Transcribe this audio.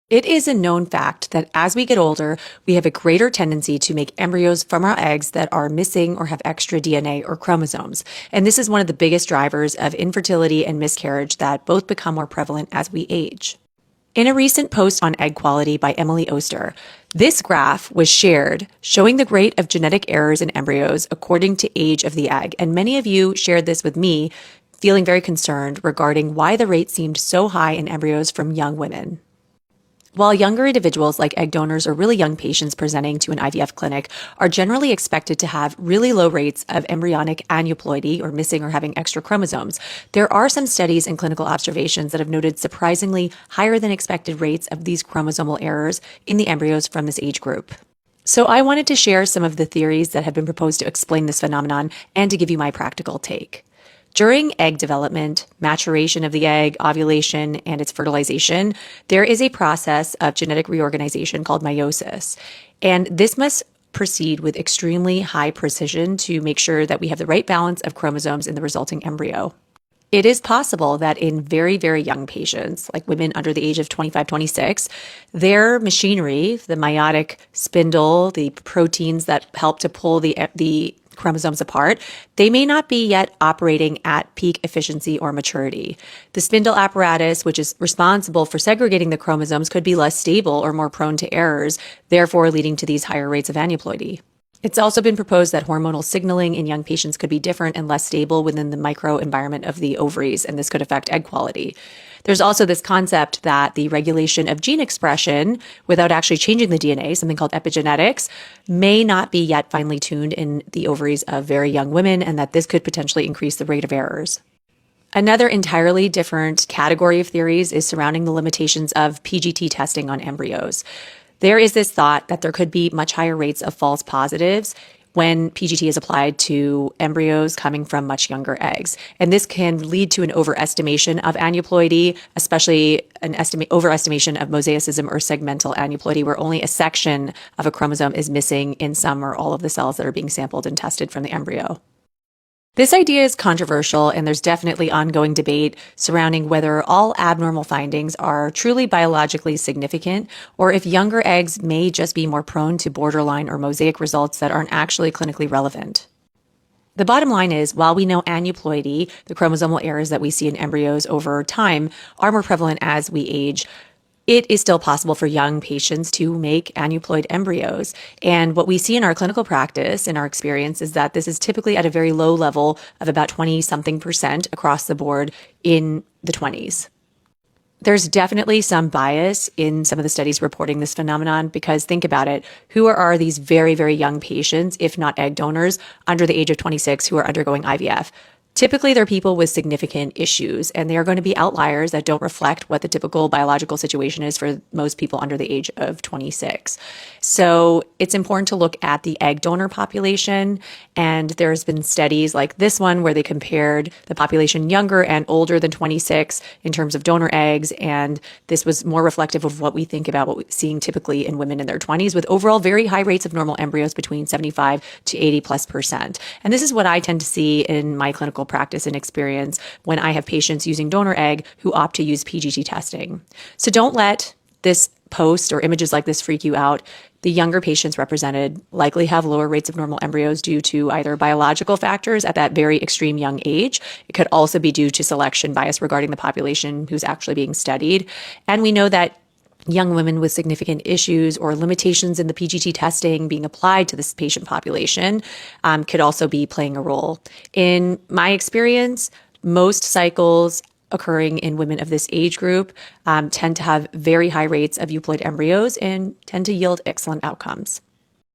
It is a known fact that as we get older, we have a greater tendency to make embryos from our eggs that are missing or have extra DNA or chromosomes. And this is one of the biggest drivers of infertility and miscarriage that both become more prevalent as we age. In a recent post on egg quality by Emily Oster, this graph was shared showing the rate of genetic errors in embryos according to age of the egg. And many of you shared this with me, feeling very concerned regarding why the rate seemed so high in embryos from young women. While younger individuals like egg donors or really young patients presenting to an IVF clinic are generally expected to have really low rates of embryonic aneuploidy or missing or having extra chromosomes, there are some studies and clinical observations that have noted surprisingly higher than expected rates of these chromosomal errors in the embryos from this age group. So I wanted to share some of the theories that have been proposed to explain this phenomenon and to give you my practical take. During egg development, maturation of the egg, ovulation, and its fertilization, there is a process of genetic reorganization called meiosis. And this must proceed with extremely high precision to make sure that we have the right balance of chromosomes in the resulting embryo. It is possible that in very, very young patients, like women under the age of 25, 26, their machinery, the meiotic spindle, the proteins that help to pull the chromosomes apart, they may not be yet operating at peak efficiency or maturity. The spindle apparatus, which is responsible for segregating the chromosomes, could be less stable or more prone to errors, therefore leading to these higher rates of aneuploidy. It's also been proposed that hormonal signaling in young patients could be different and less stable within the microenvironment of the ovaries, and this could affect egg quality. There's also this concept that the regulation of gene expression without actually changing the DNA, something called epigenetics, may not be yet finely tuned in the ovaries of very young women, and that this could potentially increase the rate of errors. Another entirely different category of theories is surrounding the limitations of PGT testing on embryos. There is this thought that there could be much higher rates of false positives when PGT is applied to embryos coming from much younger eggs. And this can lead to an overestimation of aneuploidy, especially an overestimation of mosaicism or segmental aneuploidy, where only a section of a chromosome is missing in some or all of the cells that are being sampled and tested from the embryo. This idea is controversial, and there's definitely ongoing debate surrounding whether all abnormal findings are truly biologically significant, or if younger eggs may just be more prone to borderline or mosaic results that aren't actually clinically relevant. The bottom line is, while we know aneuploidy, the chromosomal errors that we see in embryos over time, are more prevalent as we age, it is still possible for young patients to make aneuploid embryos. And what we see in our clinical practice, in our experience, is that this is typically at a very low level of about 20-something% across the board in the 20s. There's definitely some bias in some of the studies reporting this phenomenon, because think about it. Who are these very, very young patients, if not egg donors, under the age of 26 who are undergoing IVF? Typically, they're people with significant issues, and they are going to be outliers that don't reflect what the typical biological situation is for most people under the age of 26. So it's important to look at the egg donor population, and there's been studies like this one where they compared the population younger and older than 26 in terms of donor eggs, and this was more reflective of what we think about what we're seeing typically in women in their 20s, with overall very high rates of normal embryos between 75 to 80+%. And this is what I tend to see in my clinical practice and experience when I have patients using donor egg who opt to use PGT testing. So don't let this post or images like this freak you out. The younger patients represented likely have lower rates of normal embryos due to either biological factors at that very extreme young age. It could also be due to selection bias regarding the population who's actually being studied. And we know that young women with significant issues or limitations in the PGT testing being applied to this patient population could also be playing a role. In my experience, most cycles occurring in women of this age group tend to have very high rates of euploid embryos and tend to yield excellent outcomes.